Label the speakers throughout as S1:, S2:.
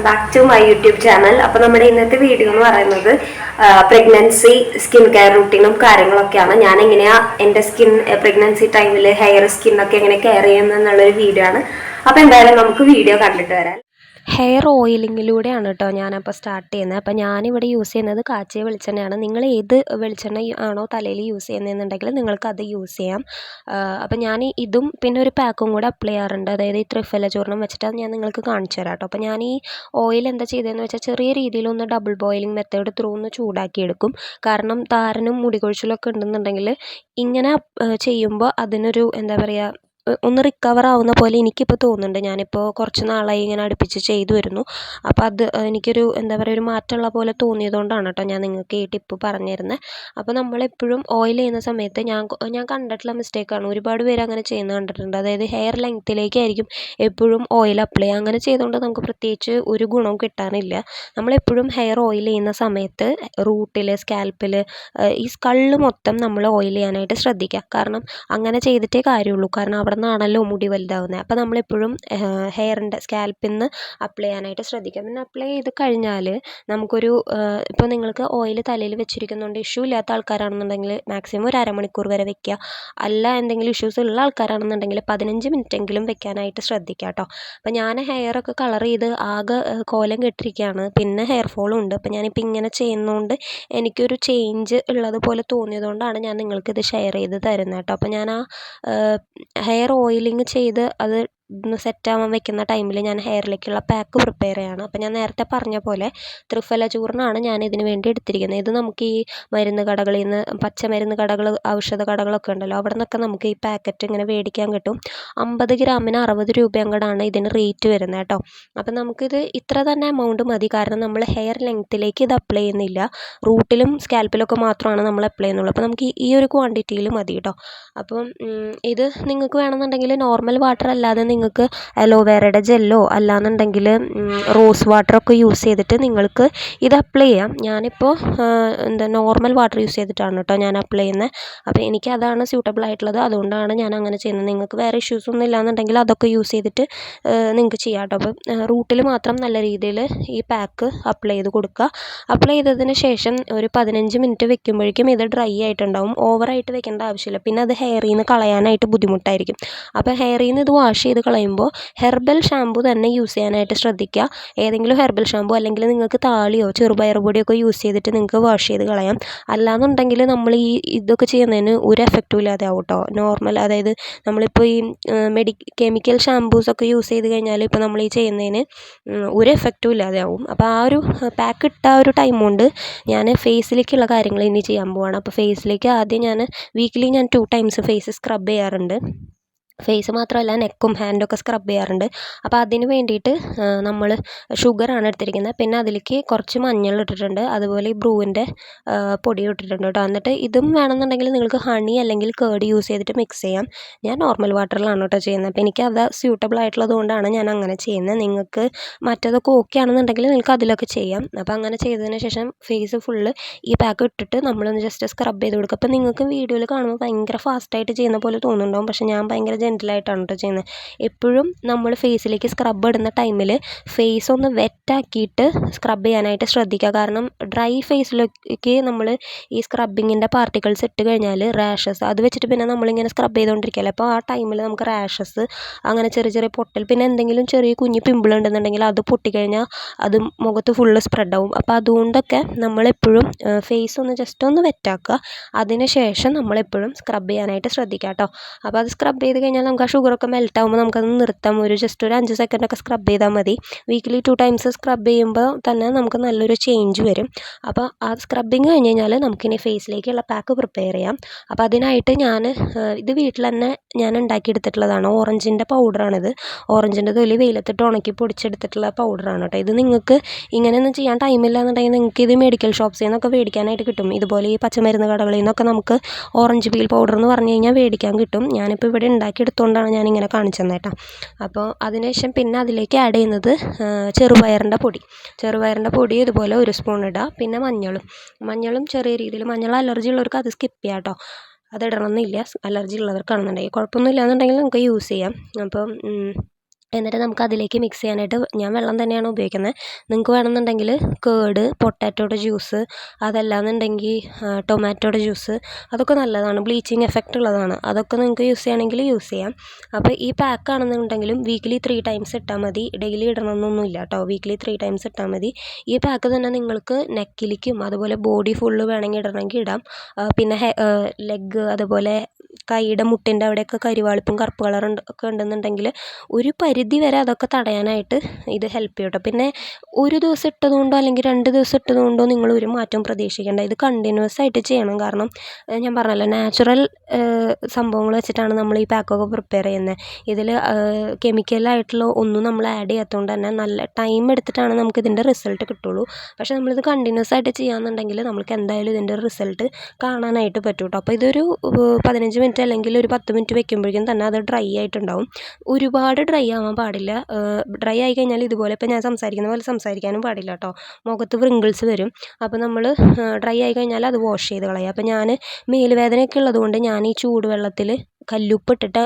S1: Back to my YouTube channel. അപ്പോൾ നമ്മുടെ ഇന്നത്തെ വീഡിയോ എന്ന് പറയുന്നത് പ്രഗ്നൻസി സ്കിൻ കെയർ റൂട്ടീനും കാര്യങ്ങളൊക്കെയാണ്. ഞാൻ എങ്ങനെയാ എൻ്റെ സ്കിൻ പ്രഗ്നൻസി ടൈമിൽ ഹെയർ സ്കിന്നൊക്കെ എങ്ങനെ കെയർ ചെയ്യുന്നതെന്നുള്ളൊരു വീഡിയോ ആണ്. അപ്പോൾ എന്തായാലും നമുക്ക് വീഡിയോ കണ്ടിട്ട് വരാം. ഹെയർ ഓയിലിങ്ങിലൂടെയാണ് കേട്ടോ ഞാനപ്പോൾ സ്റ്റാർട്ട് ചെയ്യുന്നത്. അപ്പോൾ ഞാനിവിടെ യൂസ് ചെയ്യുന്നത് കാച്ചിയ വെളിച്ചെണ്ണയാണ്. നിങ്ങൾ ഏത് വെളിച്ചെണ്ണ ആണോ തലയിൽ യൂസ് ചെയ്യുന്നതെന്നുണ്ടെങ്കിൽ നിങ്ങൾക്ക് അത് യൂസ് ചെയ്യാം. അപ്പോൾ ഞാൻ ഇതും പിന്നെ ഒരു പാക്കും കൂടെ അപ്ലൈ ചെയ്യാറുണ്ട്. അതായത് ഈ ത്രിഫല ചൂർണം വെച്ചിട്ട് അത് ഞാൻ നിങ്ങൾക്ക് കാണിച്ചു തരാം കേട്ടോ. അപ്പോൾ ഞാൻ ഈ ഓയിൽ എന്താ ചെയ്തതെന്ന് വെച്ചാൽ ചെറിയ രീതിയിലൊന്ന് ഡബിൾ ബോയിലിംഗ് മെത്തേഡ് ത്രൂ ഒന്ന് ചൂടാക്കി എടുക്കും. കാരണം താരനും മുടി കൊഴിച്ചിലൊക്കെ ഉണ്ടെന്നുണ്ടെങ്കിൽ ഇങ്ങനെ ചെയ്യുമ്പോൾ അതിനൊരു എന്താ പറയുക ഒന്ന് റിക്കവർ ആവുന്ന പോലെ എനിക്കിപ്പോൾ തോന്നുന്നുണ്ട്. ഞാനിപ്പോൾ കുറച്ച് നാളായി ഇങ്ങനെ അടുപ്പിച്ച് ചെയ്തു വരുന്നു. അപ്പോൾ അത് എനിക്കൊരു എന്താ പറയുക ഒരു മാറ്റമുള്ള പോലെ തോന്നിയതുകൊണ്ടാണ് കേട്ടോ ഞാൻ നിങ്ങൾക്ക് ഈ ടിപ്പ് പറഞ്ഞു തരുന്നത്. അപ്പോൾ നമ്മളെപ്പോഴും ഓയിൽ ചെയ്യുന്ന സമയത്ത് ഞാൻ കണ്ടിട്ടുള്ള മിസ്റ്റേക്കാണ്. ഒരുപാട് പേര് അങ്ങനെ ചെയ്യുന്നത് കണ്ടിട്ടുണ്ട്. അതായത് ഹെയർ ലെങ്ത്തിലേക്കായിരിക്കും എപ്പോഴും ഓയിൽ അപ്ലൈ ചെയ്യുക. അങ്ങനെ ചെയ്തുകൊണ്ട് നമുക്ക് പ്രത്യേകിച്ച് ഒരു ഗുണവും കിട്ടാനില്ല. നമ്മളെപ്പോഴും ഹെയർ ഓയിൽ ചെയ്യുന്ന സമയത്ത് റൂട്ടിൽ, സ്കാൽപ്പിൽ, ഈ സ്കള്ള് മൊത്തം നമ്മൾ ഓയിൽ ചെയ്യാനായിട്ട് ശ്രദ്ധിക്കുക. കാരണം അങ്ങനെ ചെയ്തിട്ടേ കാര്യമുള്ളൂ. കാരണം അവിടെ നിന്നാണല്ലോ മുടി വലുതാവുന്നത്. അപ്പോൾ നമ്മളെപ്പോഴും ഹെയറിൻ്റെ സ്കാൽപ്പിൽ നിന്ന് അപ്ലൈ ചെയ്യാനായിട്ട് ശ്രദ്ധിക്കുക. പിന്നെ അപ്ലൈ ചെയ്ത് കഴിഞ്ഞാൽ നമുക്കൊരു ഇപ്പോൾ നിങ്ങൾക്ക് ഓയിൽ തലയിൽ വെച്ചിരിക്കുന്നുണ്ട് ഇഷ്യൂ ഇല്ലാത്ത ആൾക്കാരാണെന്നുണ്ടെങ്കിൽ മാക്സിമം ഒരു അരമണിക്കൂർ വരെ വെക്കുക. അല്ല എന്തെങ്കിലും ഇഷ്യൂസ് ഉള്ള ആൾക്കാരാണെന്നുണ്ടെങ്കിൽ 15 മിനിറ്റെങ്കിലും വെക്കാനായിട്ട് ശ്രദ്ധിക്കുക കേട്ടോ. അപ്പോൾ ഞാൻ ഹെയറൊക്കെ കളർ ചെയ്ത് ആകെ കോലം കെട്ടിരിക്കുകയാണ്. പിന്നെ ഹെയർ ഫോളും ഉണ്ട്. അപ്പോൾ ഞാനിപ്പോൾ ഇങ്ങനെ ചെയ്യുന്നതുകൊണ്ട് എനിക്കൊരു ചേഞ്ച് ഉള്ളതുപോലെ തോന്നിയതുകൊണ്ടാണ് ഞാൻ നിങ്ങൾക്കിത് ഷെയർ ചെയ്ത് തരുന്നത് കേട്ടോ. അപ്പോൾ ഞാൻ ആ ഹെയർ ഓയിലിങ് ചെയ്ത് അത് ഒന്ന് സെറ്റാവാൻ വെക്കുന്ന ടൈമിൽ ഞാൻ ഹെയറിലേക്കുള്ള പാക്ക് പ്രിപ്പയർ ചെയ്യണം. അപ്പോൾ ഞാൻ നേരത്തെ പറഞ്ഞ പോലെ ത്രിഫല ചൂർണ്ണമാണ് ഞാൻ ഇതിന് വേണ്ടി എടുത്തിരിക്കുന്നത്. ഇത് നമുക്ക് ഈ മരുന്ന് കടകളിൽ നിന്ന്, പച്ചമരുന്ന് കടകൾ, ഔഷധ കടകളൊക്കെ ഉണ്ടല്ലോ, അവിടെ നിന്നൊക്കെ നമുക്ക് ഈ പാക്കറ്റ് ഇങ്ങനെ മേടിക്കാൻ കിട്ടും. 50 ഗ്രാമിന് 60 രൂപ അങ്ങോട്ടാണ് ഇതിന് റേറ്റ് വരുന്നത് കേട്ടോ. അപ്പം നമുക്കിത് ഇത്ര തന്നെ എമൗണ്ട് മതി. കാരണം നമ്മൾ ഹെയർ ലെങ്ത്തിലേക്ക് ഇത് അപ്ലൈ ചെയ്യുന്നില്ല. റൂട്ടിലും സ്കാൽപ്പിലൊക്കെ മാത്രമാണ് നമ്മൾ അപ്ലൈ ചെയ്യുന്നുള്ളൂ. അപ്പോൾ നമുക്ക് ഈ ഒരു ക്വാണ്ടിറ്റിയിൽ മതി കേട്ടോ. അപ്പം ഇത് നിങ്ങൾക്ക് വേണമെന്നുണ്ടെങ്കിൽ നോർമൽ വാട്ടർ അല്ലാതെ നിങ്ങൾക്ക് അലോവേറയുടെ ജെല്ലോ അല്ലാന്നുണ്ടെങ്കിൽ റോസ് വാട്ടറൊക്കെ യൂസ് ചെയ്തിട്ട് നിങ്ങൾക്ക് ഇത് അപ്ലൈ ചെയ്യാം. ഞാനിപ്പോൾ നോർമൽ വാട്ടർ യൂസ് ചെയ്തിട്ടാണ് കേട്ടോ ഞാൻ അപ്ലൈ ചെയ്യുന്നത്. അപ്പോൾ എനിക്കതാണ് സ്യൂട്ടബിൾ ആയിട്ടുള്ളത്. അതുകൊണ്ടാണ് ഞാൻ അങ്ങനെ ചെയ്യുന്നത്. നിങ്ങൾക്ക് വേറെ ഇഷ്യൂസ് ഒന്നും ഇല്ലാന്നുണ്ടെങ്കിൽ അതൊക്കെ യൂസ് ചെയ്തിട്ട് നിങ്ങൾക്ക് ചെയ്യാം കേട്ടോ. അപ്പം റൂട്ടിൽ മാത്രം നല്ല രീതിയിൽ ഈ പാക്ക് അപ്ലൈ ചെയ്ത് കൊടുക്കുക. അപ്ലൈ ചെയ്തതിന് ശേഷം ഒരു 15 മിനിറ്റ് വെക്കുമ്പോഴേക്കും ഇത് ഡ്രൈ ആയിട്ടുണ്ടാവും. ഓവറായിട്ട് വെക്കേണ്ട ആവശ്യമില്ല. പിന്നെ അത് ഹെയറിൽ നിന്ന് കളയാനായിട്ട് ബുദ്ധിമുട്ടായിരിക്കും. അപ്പോൾ ഹെയറിൽ നിന്ന് ഇത് വാഷ് ചെയ്ത് കളയുമ്പോൾ ഹെർബൽ ഷാമ്പു തന്നെ യൂസ് ചെയ്യാനായിട്ട് ശ്രദ്ധിക്കുക. ഏതെങ്കിലും ഹെർബൽ ഷാമ്പു അല്ലെങ്കിൽ നിങ്ങൾക്ക് താളിയോ ചെറുപയർ പൊടിയൊക്കെ യൂസ് ചെയ്തിട്ട് നിങ്ങൾക്ക് വാഷ് ചെയ്ത് കളയാം. അല്ലാന്നുണ്ടെങ്കിൽ നമ്മൾ ഇതൊക്കെ ചെയ്യുന്നതിന് ഒരു എഫക്റ്റും ഇല്ലാതെ ആവും കേട്ടോ. നോർമൽ അതായത് നമ്മളിപ്പോൾ ഈ കെമിക്കൽ ഷാമ്പൂസൊക്കെ യൂസ് ചെയ്ത് കഴിഞ്ഞാൽ ഇപ്പോൾ നമ്മൾ ഈ ചെയ്യുന്നതിന് ഒരു എഫക്റ്റും ഇല്ലാതെ ആവും. അപ്പോൾ ആ ഒരു പാക്ക് ഇട്ട ഒരു ടൈം കൊണ്ട് ഞാൻ ഫേസിലേക്കുള്ള കാര്യങ്ങൾ ഇനി ചെയ്യാൻ പോവാണ്. അപ്പോൾ ഫേസിലേക്ക് ആദ്യം ഞാൻ വീക്കിലി 2 ടൈംസ് ഫേസ് സ്ക്രബ് ചെയ്യാറുണ്ട്. ഫേസ് മാത്രമല്ല നെക്കും ഹാൻഡൊക്കെ സ്ക്രബ് ചെയ്യാറുണ്ട്. അപ്പോൾ അതിന് വേണ്ടിയിട്ട് നമ്മൾ ഷുഗറാണ് എടുത്തിരിക്കുന്നത്. പിന്നെ അതിലേക്ക് കുറച്ച് മഞ്ഞൾ ഇട്ടിട്ടുണ്ട്. അതുപോലെ ഈ ബ്രൂവിൻ്റെ പൊടി ഇട്ടിട്ടുണ്ട് കേട്ടോ. എന്നിട്ട് ഇതും വേണമെന്നുണ്ടെങ്കിൽ നിങ്ങൾക്ക് ഹണി അല്ലെങ്കിൽ കേർഡ് യൂസ് ചെയ്തിട്ട് മിക്സ് ചെയ്യാം. ഞാൻ നോർമൽ വാട്ടറിലാണ് കേട്ടോ ചെയ്യുന്നത്. അപ്പോൾ എനിക്ക് അത് സ്യൂട്ടബിൾ ആയിട്ടുള്ളത് കൊണ്ടാണ് ഞാൻ അങ്ങനെ ചെയ്യുന്നത്. നിങ്ങൾക്ക് മറ്റേതൊക്കെ ഓക്കെ ആണെന്നുണ്ടെങ്കിൽ നിങ്ങൾക്ക് അതിലൊക്കെ ചെയ്യാം. അപ്പോൾ അങ്ങനെ ചെയ്തതിന് ശേഷം ഫേസ് ഫുള്ള് ഈ പാക്ക് ഇട്ടിട്ട് നമ്മളൊന്ന് ജസ്റ്റ് സ്ക്രബ് ചെയ്ത് കൊടുക്കുക. അപ്പോൾ നിങ്ങൾക്ക് വീഡിയോയിൽ കാണുമ്പോൾ ഭയങ്കര ഫാസ്റ്റായിട്ട് ചെയ്യുന്ന പോലെ തോന്നുന്നുണ്ടാവും. പക്ഷേ ഞാൻ ഭയങ്കര ജെൻറ്റിലായിട്ടാണ് കേട്ടോ ചെയ്യുന്നത്. എപ്പോഴും നമ്മൾ ഫേസിലേക്ക് സ്ക്രബ് ഇടുന്ന ടൈമിൽ ഫേസ് ഒന്ന് വെറ്റാക്കിയിട്ട് സ്ക്രബ് ചെയ്യാനായിട്ട് ശ്രദ്ധിക്കുക. കാരണം ഡ്രൈ ഫേസിലേക്ക് നമ്മൾ ഈ സ്ക്രബിങ്ങിൻ്റെ പാർട്ടിക്കിൾസ് ഇട്ട് കഴിഞ്ഞാൽ റാഷസ് അത് വെച്ചിട്ട് പിന്നെ നമ്മളിങ്ങനെ സ്ക്രബ് ചെയ്തുകൊണ്ടിരിക്കുകയല്ലേ. അപ്പോൾ ആ ടൈമിൽ നമുക്ക് റാഷസ്, അങ്ങനെ ചെറിയ ചെറിയ പൊട്ടൽ, പിന്നെ എന്തെങ്കിലും ചെറിയ കുഞ്ഞ് പിമ്പിൾ ഉണ്ടെന്നുണ്ടെങ്കിൽ അത് പൊട്ടിക്കഴിഞ്ഞാൽ അത് മുഖത്ത് ഫുള്ള് സ്പ്രെഡാവും. അപ്പോൾ അതുകൊണ്ടൊക്കെ നമ്മളെപ്പോഴും ഫേസ് ഒന്ന് ജസ്റ്റ് ഒന്ന് വെറ്റാക്കുക. അതിന് ശേഷം നമ്മളെപ്പോഴും സ്ക്രബ് ചെയ്യാനായിട്ട് ശ്രദ്ധിക്കുക കേട്ടോ. അപ്പോൾ അത് സ്ക്രബ് ചെയ്ത് കഴിഞ്ഞാൽ നമുക്ക് ആ ഷുഗറൊക്കെ മെൽറ്റ് ആകുമ്പോൾ നമുക്കത് നിർത്താം. ജസ്റ്റ് ഒരു 5 സെക്കൻഡൊക്കെ സ്ക്രബ് ചെയ്താൽ മതി. വീക്കിലി 2 ടൈംസ് സ്ക്രബ് ചെയ്യുമ്പോൾ തന്നെ നമുക്ക് നല്ലൊരു ചേഞ്ച് വരും. അപ്പോൾ ആ സ്ക്രബിങ് കഴിഞ്ഞ് കഴിഞ്ഞാൽ നമുക്കിനി ഫേസിലേക്കുള്ള പാക്ക് പ്രിപ്പയർ ചെയ്യാം. അപ്പോൾ അതിനായിട്ട് ഞാൻ ഇത് വീട്ടിൽ തന്നെ ഞാൻ ഉണ്ടാക്കിയെടുത്തിട്ടുള്ളതാണ്. ഓറഞ്ചിൻ്റെ പൗഡറാണിത്. ഓറഞ്ചിൻ്റെ തൊലി വെയിലത്തിട്ട് ഉണക്കി പൊടിച്ചെടുത്തിട്ടുള്ള പൗഡറാണ് കേട്ടോ. ഇത് നിങ്ങൾക്ക് ഇങ്ങനെയൊന്നും ചെയ്യാൻ ടൈമില്ല എന്നുണ്ടെങ്കിൽ നിങ്ങൾക്ക് ഇത് മെഡിക്കൽ ഷോപ്സിൽ നിന്നൊക്കെ മേടിക്കാനായിട്ട് കിട്ടും. ഇതുപോലെ ഈ പച്ചമരുന്ന് കടകളിൽ നിന്നൊക്കെ നമുക്ക് ഓറഞ്ച് പീൽ പൗഡർ എന്ന് പറഞ്ഞു കഴിഞ്ഞാൽ മേടിക്കാൻ കിട്ടും. ഞാനിപ്പോൾ ഇവിടെ ഉണ്ടാക്കിയെടുത്തുകൊണ്ടാണ് ഞാനിങ്ങനെ കാണിച്ചു തന്നെ കേട്ടോ. അപ്പോൾ അതിനുശേഷം പിന്നെ അതിലേക്ക് ആഡ് ചെയ്യുന്നത് ചെറുപയറിൻ്റെ പൊടി ഇതുപോലെ 1 സ്പൂൺ ഇടുക. പിന്നെ മഞ്ഞളും ചെറിയ രീതിയിൽ, മഞ്ഞൾ അലർജി ഉള്ളവർക്ക് അത് സ്കിപ്പ് ചെയ്യാം കേട്ടോ. അത് ഇടണമെന്നില്ല. അലർജി ഉള്ളവർക്കാണെന്നുണ്ടെങ്കിൽ കുഴപ്പമൊന്നുമില്ല എന്നുണ്ടെങ്കിൽ നമുക്ക് യൂസ് ചെയ്യാം. അപ്പം
S2: എന്നിട്ട് നമുക്ക് അതിലേക്ക് മിക്സ് ചെയ്യാനായിട്ട് ഞാൻ വെള്ളം തന്നെയാണ് ഉപയോഗിക്കുന്നത്. നിങ്ങൾക്ക് വേണമെന്നുണ്ടെങ്കിൽ കേർഡ്, പൊട്ടാറ്റോയുടെ ജ്യൂസ്, അതല്ലാന്നുണ്ടെങ്കിൽ ടൊമാറ്റോയുടെ ജ്യൂസ്, അതൊക്കെ നല്ലതാണ്, ബ്ലീച്ചിങ് എഫക്റ്റ് ഉള്ളതാണ്. അതൊക്കെ നിങ്ങൾക്ക് യൂസ് ചെയ്യണമെങ്കിൽ യൂസ് ചെയ്യാം. അപ്പോൾ ഈ പാക്ക് ആണെന്നുണ്ടെങ്കിലും വീക്കിലി 3 ടൈംസ് ഇട്ടാൽ മതി, ഡെയിലി ഇടണമെന്നൊന്നുമില്ല കേട്ടോ. വീക്കിലി 3 ടൈംസ് ഇട്ടാൽ മതി. ഈ പാക്ക് തന്നെ നിങ്ങൾക്ക് നെക്കിലേക്കും അതുപോലെ ബോഡി ഫുള്ള് വേണമെങ്കിൽ ഇടണമെങ്കിൽ ഇടാം. പിന്നെ ലെഗ്, അതുപോലെ കൈയുടെ മുട്ടിൻ്റെ അവിടെയൊക്കെ കരിവാളിപ്പും കറുപ്പ് കളർ ഒക്കെ ഉണ്ടെന്നുണ്ടെങ്കിൽ ഒരു പരിധി വരെ അതൊക്കെ തടയാനായിട്ട് ഇത് ഹെൽപ്പ് ചെയ്യും കേട്ടോ. പിന്നെ ഒരു ദിവസം ഇട്ടതുകൊണ്ടോ അല്ലെങ്കിൽ 2 ദിവസം ഇട്ടതുകൊണ്ടോ നിങ്ങൾ ഒരു മാറ്റവും പ്രതീക്ഷിക്കേണ്ട. ഇത് കണ്ടിന്യൂസ് ആയിട്ട് ചെയ്യണം. കാരണം ഞാൻ പറഞ്ഞല്ലോ, നാച്ചുറൽ സംഭവങ്ങൾ വെച്ചിട്ടാണ് നമ്മൾ ഈ പാക്കൊക്കെ പ്രിപ്പയർ ചെയ്യുന്നത്. ഇതിൽ കെമിക്കലായിട്ടുള്ള ഒന്നും നമ്മൾ ആഡ് ചെയ്യാത്തതുകൊണ്ട് തന്നെ നല്ല ടൈം എടുത്തിട്ടാണ് നമുക്ക് ഇതിൻ്റെ റിസൾട്ട് കിട്ടുള്ളൂ. പക്ഷേ നമ്മളിത് കണ്ടിന്യൂസ് ആയിട്ട് ചെയ്യാമെന്നുണ്ടെങ്കിൽ നമുക്ക് എന്തായാലും ഇതിൻ്റെ റിസൾട്ട് കാണാനായിട്ട് പറ്റും കേട്ടോ. അപ്പോൾ ഇതൊരു 15 മിനിറ്റ് അല്ലെങ്കിൽ ഒരു 10 മിനിറ്റ് വെക്കുമ്പോഴേക്കും തന്നെ അത് ഡ്രൈ ആയിട്ടുണ്ടാവും. ഒരുപാട് ഡ്രൈ ആവാൻ പാടില്ല. ഡ്രൈ ആയി കഴിഞ്ഞാൽ ഇതുപോലെ ഇപ്പോൾ ഞാൻ സംസാരിക്കുന്ന പോലെ സംസാരിക്കാനും പാടില്ല കേട്ടോ. മുഖത്ത് വ്രിങ്കിൾസ് വരും. അപ്പോൾ നമ്മൾ ഡ്രൈ ആയി കഴിഞ്ഞാൽ അത് വാഷ് ചെയ്ത് കളയുക. അപ്പോൾ ഞാൻ മേലുവേദനയൊക്കെ ഉള്ളതുകൊണ്ട് ഞാൻ ഈ ചൂടുവെള്ളത്തിൽ കല്ലുപ്പിട്ടിട്ട്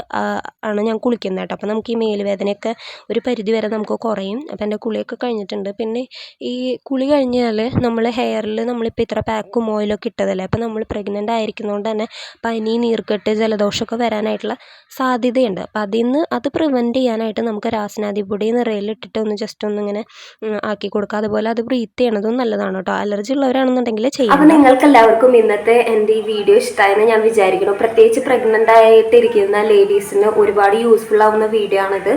S2: ആണ് ഞാൻ കുളിക്കുന്നത് കേട്ടോ. അപ്പോൾ നമുക്ക് ഈ മേലുവേദനയൊക്കെ ഒരു പരിധി വരെ നമുക്ക് കുറയും. അപ്പോൾ എൻ്റെ കുളിയൊക്കെ കഴിഞ്ഞിട്ടുണ്ട്. പിന്നെ ഈ കുളി കഴിഞ്ഞാൽ നമ്മൾ ഹെയറിൽ നമ്മളിപ്പോൾ ഇത്ര പാക്കും ഓയിലൊക്കെ ഇട്ടതല്ലേ, അപ്പോൾ നമ്മൾ പ്രഗ്നൻ്റ് ആയിരിക്കുന്നതുകൊണ്ട് തന്നെ പനി, നീർക്കെട്ട്, ജലദോഷമൊക്കെ വരാനായിട്ടുള്ള സാധ്യതയുണ്ട്. അപ്പോൾ അത് പ്രിവെൻറ്റ് ചെയ്യാനായിട്ട് നമുക്ക് രാസനാദിപ്പൊടി നിറയിലിട്ടിട്ട് ജസ്റ്റ് ഒന്നിങ്ങനെ ആക്കി കൊടുക്കുക. അതുപോലെ അത് ബ്രീത്ത് ചെയ്യണതും നല്ലതാണ് കേട്ടോ. അലർജി ഉള്ളവരാണെന്നുണ്ടെങ്കിൽ ചെയ്യാം.
S1: അപ്പോൾ നിങ്ങൾക്ക് എല്ലാവർക്കും ഇന്നത്തെ എൻ്റെ ഈ വീഡിയോ ഇഷ്ടമായെന്ന് ഞാൻ വിചാരിക്കുന്നു. പ്രത്യേകിച്ച് പ്രഗ്നൻ്റ് ആയിട്ടിരിക്കുന്ന ലേഡീസിന് ഒരുപാട് യൂസ്ഫുൾ ആവുന്ന വീഡിയോ ആണിത്.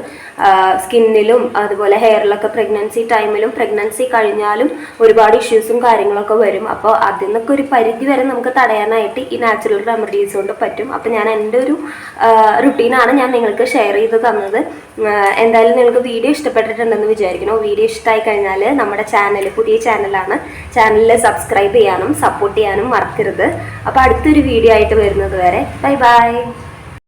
S1: സ്കിന്നിലും അതുപോലെ ഹെയറിലൊക്കെ പ്രഗ്നൻസി ടൈമിലും പ്രഗ്നൻസി കഴിഞ്ഞാലും ഒരുപാട് ഇഷ്യൂസും കാര്യങ്ങളൊക്കെ വരും. അപ്പോൾ അതിൽ നിന്നൊക്കെ ഒരു പരിധി വരെ നമുക്ക് തടയാനായിട്ട് ഈ നാച്ചുറൽ റെമഡീസ് കൊണ്ട് പറ്റും. അപ്പോൾ ഞാൻ എൻ്റെ ഒരു റുട്ടീനാണ് ഞാൻ നിങ്ങൾക്ക് ഷെയർ ചെയ്ത് തന്നത്. എന്തായാലും നിങ്ങൾക്ക് വീഡിയോ ഇഷ്ടപ്പെട്ടിട്ടുണ്ടെന്ന് വിചാരിക്കുന്നു. വീഡിയോ ഇഷ്ടമായി കഴിഞ്ഞാൽ നമ്മുടെ ചാനൽ, പുതിയ ചാനലാണ്, ചാനലിൽ സബ്സ്ക്രൈബ് ചെയ്യാനും സപ്പോർട്ട് ചെയ്യാനും മറക്കരുത്. അപ്പോൾ അടുത്തൊരു വീഡിയോ ആയിട്ട് വരുന്നത് വരെ ബൈ ബൈ.